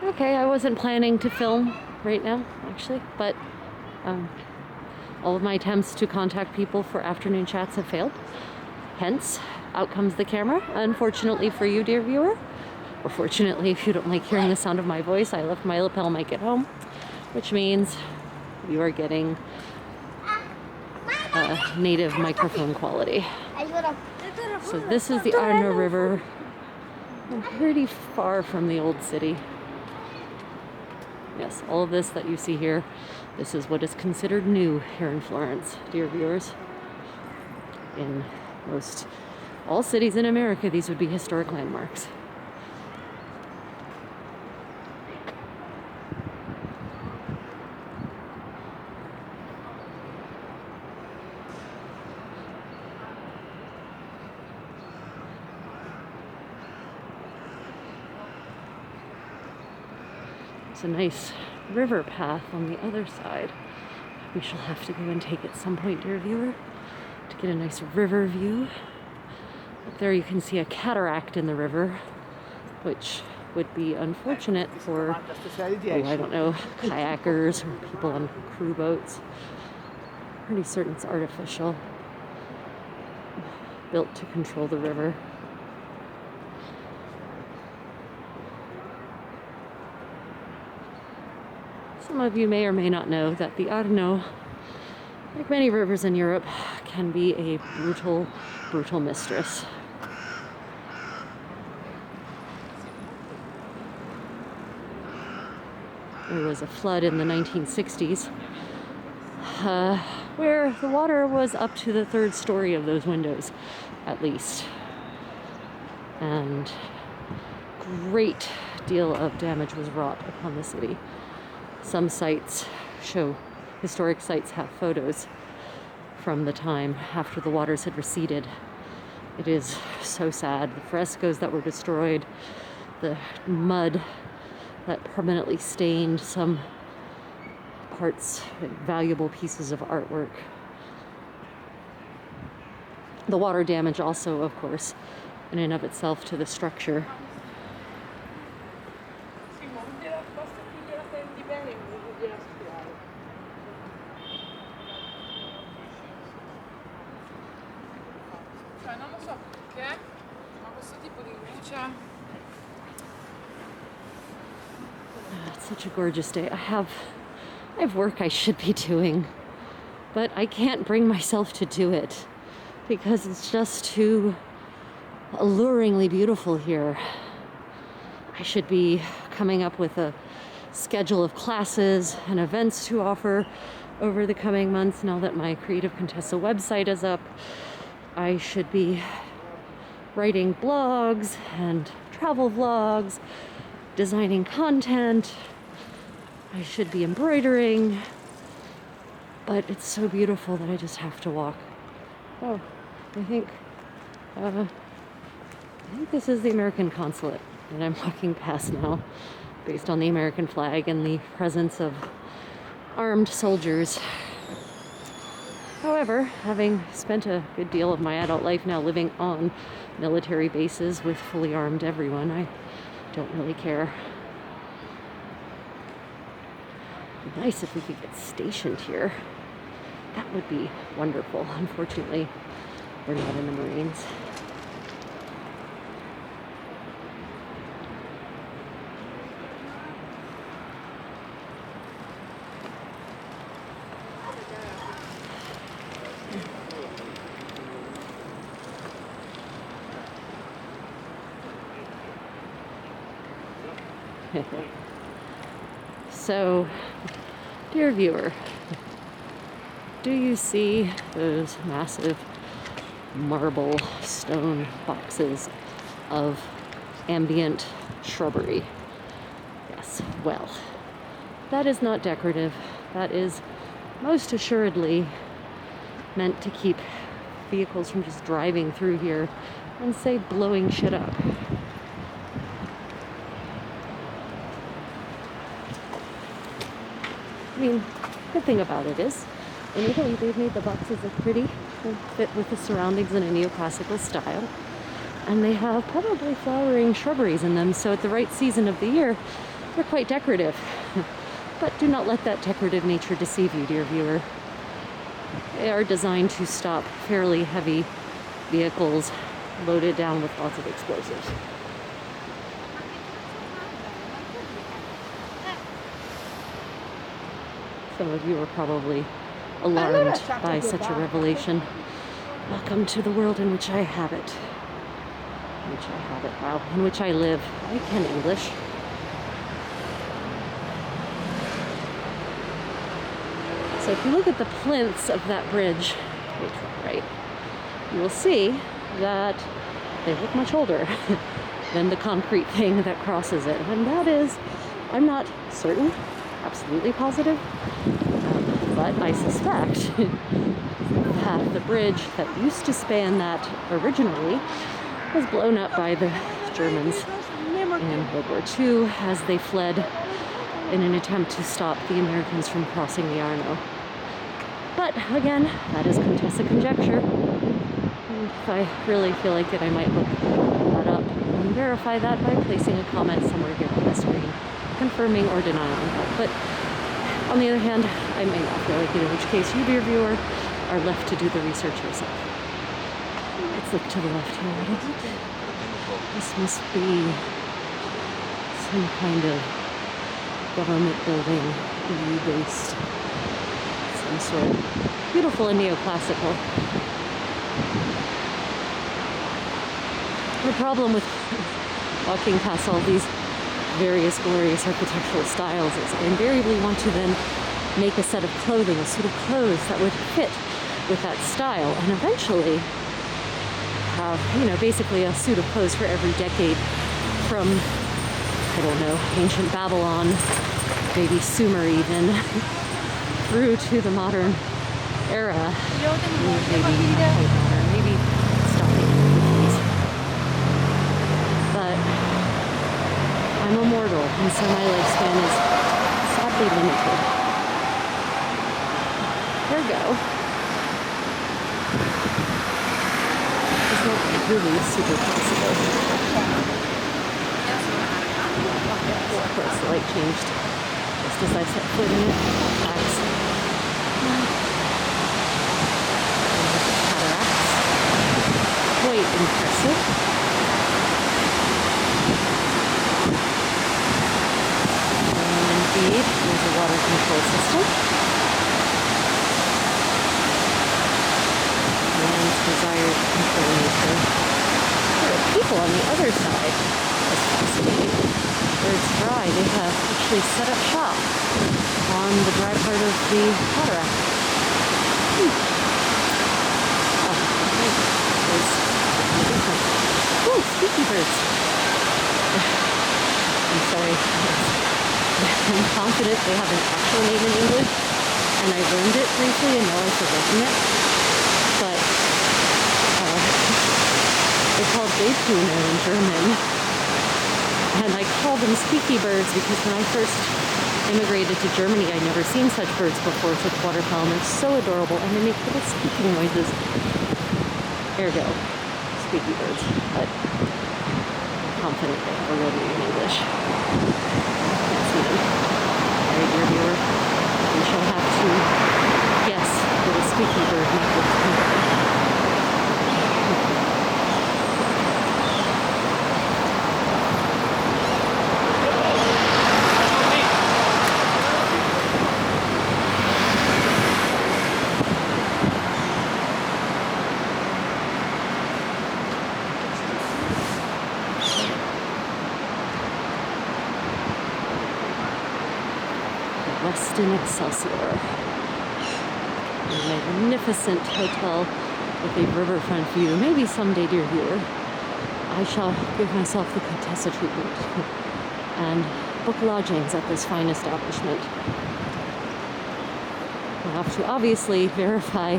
Okay, I wasn't planning to film right now, actually, but all of my attempts to contact people for afternoon chats have failed. Hence, out comes the camera. Unfortunately for you, dear viewer, or fortunately if you don't like hearing the sound of my voice, I left my lapel mic at home, which means you are getting native microphone quality. So this is the Arno River. I'm pretty far from the old city. Yes, all of this that you see here, this is what is considered new here in Florence, dear viewers. In most all cities in America, these would be historic landmarks. A nice river path on the other side. We shall have to go and take at some point, dear viewer, to get a nice river view. Up there you can see a cataract in the river, which would be unfortunate for, I don't know, kayakers or people on crew boats. Pretty certain it's artificial, built to control the river. Some of you may or may not know that the Arno, like many rivers in Europe, can be a brutal, brutal mistress. There was a flood in the 1960s where the water was up to the third story of those windows, at least. And great deal of damage was wrought upon the city. Some sites show, historic sites have photos from the time after the waters had receded. It is so sad. The frescoes that were destroyed, the mud that permanently stained some parts, valuable pieces of artwork. The water damage also, of course, in and of itself to the structure. It's such a gorgeous day. I have work I should be doing, but I can't bring myself to do it because it's just too alluringly beautiful here. I should be coming up with a schedule of classes and events to offer over the coming months. Now that my Creative Contessa website is up, I should be writing blogs and travel vlogs, designing content. I should be embroidering, but it's so beautiful that I just have to walk. Oh, I think this is the American consulate that I'm walking past now, based on the American flag and the presence of armed soldiers. However, having spent a good deal of my adult life now living on military bases with fully armed everyone, I don't really care. It'd be nice if we could get stationed here. That would be wonderful. Unfortunately, we're not in the Marines. So, dear viewer, do you see those massive marble stone boxes of ambient shrubbery? Yes, well, that is not decorative. That is most assuredly meant to keep vehicles from just driving through here and, say, blowing shit up. I mean, good thing about it is, in Italy, they've made the boxes look pretty and fit with the surroundings in a neoclassical style. And they have probably flowering shrubberies in them, so at the right season of the year, They're quite decorative. But do not let that decorative nature deceive you, dear viewer. They are designed to stop fairly heavy vehicles loaded down with lots of explosives. Some of you are probably alarmed by such a revelation. Welcome to the world in which I habit. Wow, in which I live. I can English. So if you look at the plinths of that bridge, right, you will see that they look much older than the concrete thing that crosses it. And that is, I'm not certain, absolutely positive, but I suspect that the bridge that used to span that originally was blown up by the Germans in World War II as they fled in an attempt to stop the Americans from crossing the Arno. But again, that is contested conjecture. And if I really feel like it, I might look that up and verify that by placing a comment somewhere here on the screen, confirming or denying that. But on the other hand, I may not feel like it, in which case you, dear viewer, are left to do the research yourself. Let's look to the left here. What is it? This must be some kind of government building, EU-based, some sort. Beautiful and neoclassical. The problem with walking past all these various glorious architectural styles is I invariably want to then make a set of clothing, a suit of clothes that would fit with that style, and eventually have, basically a suit of clothes for every decade from, I don't know, ancient Babylon, maybe Sumer even, through to the modern era. Maybe stopping in the 50s. But I'm a mortal, and so my lifespan is sadly limited. There we go. It's not really super possible. Of course, the light changed just as I set foot in it. Cataracts. Quite impressive. And indeed, there's a water control system. And desired control nature. There are people on the other side. That's fascinating. Where it's dry, they have actually set up shop on the dry part of the cataract. Oh, squeaky birds. I'm sorry. I'm confident they have an actual name in English, and I learned it briefly, and now I've forgotten it. But they're called Rebhühner in German. And I call them squeaky birds because when I first immigrated to Germany, I'd never seen such birds before, such waterfowl, and they're so adorable, and they make little squeaking noises. Ergo, squeaky birds, but I'm confident they have a real name in English. Can't see them. Alright, dear viewer, we shall have to guess where the squeaky bird might look from. Westin Excelsior. A magnificent hotel with a riverfront view. Maybe someday, dear viewer, I shall give myself the Contessa treatment and book lodgings at this fine establishment. I'll have to obviously verify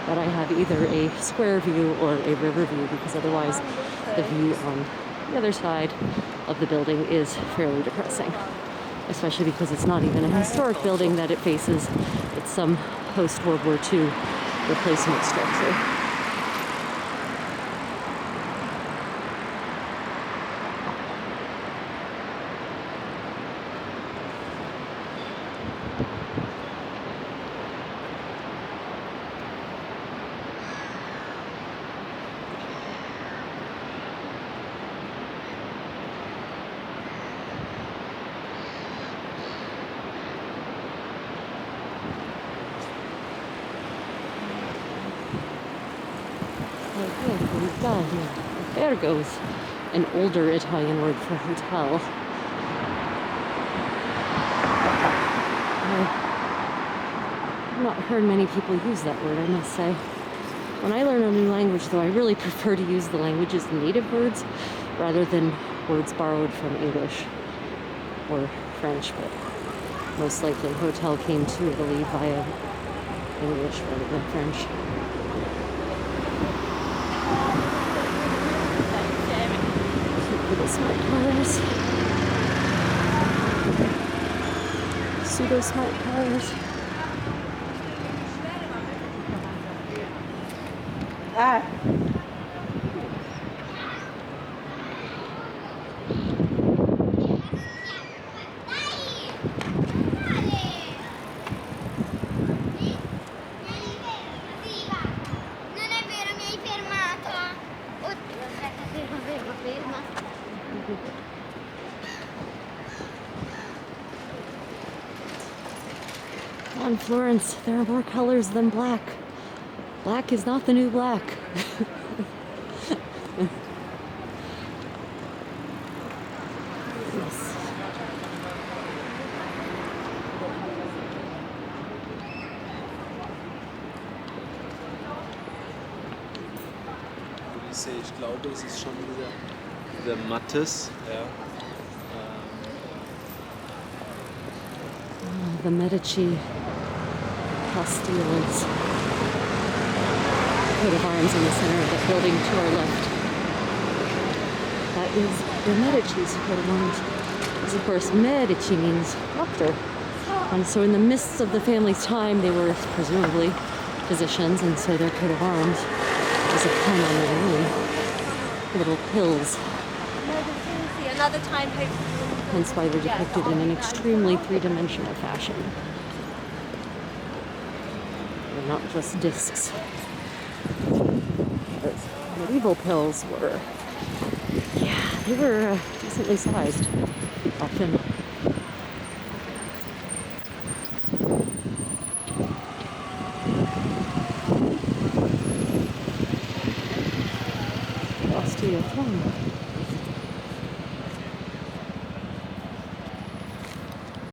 that I have either a square view or a river view, because otherwise the view on the other side of the building is fairly depressing. Especially because it's not even a historic building that it faces. It's some post-World War II replacement structure. bagno. Albergo is an older Italian word for hotel. I've not heard many people use that word, I must say. When I learn a new language, though, I really prefer to use the language's native words rather than words borrowed from English or French, but most likely hotel came to Italy via English rather than French. Little smart cars. Pseudo smart cars. In Florence, there are more colors than black. Black is not the new black. Yes. Ich glaube, es ist schon dieser Mattes. Ja. The Medici Castiles. Coat of arms in the center of the building to our left. That is the Medici's coat of arms. Because of course Medici means doctor. And so in the midst of the family's time, they were presumably physicians, and so their coat of arms was a pun on their name. Little pills. Another time, Hence why they're depicted in an extremely three-dimensional fashion. They're not just discs. Those medieval pills were, they were decently sized, often. Ostia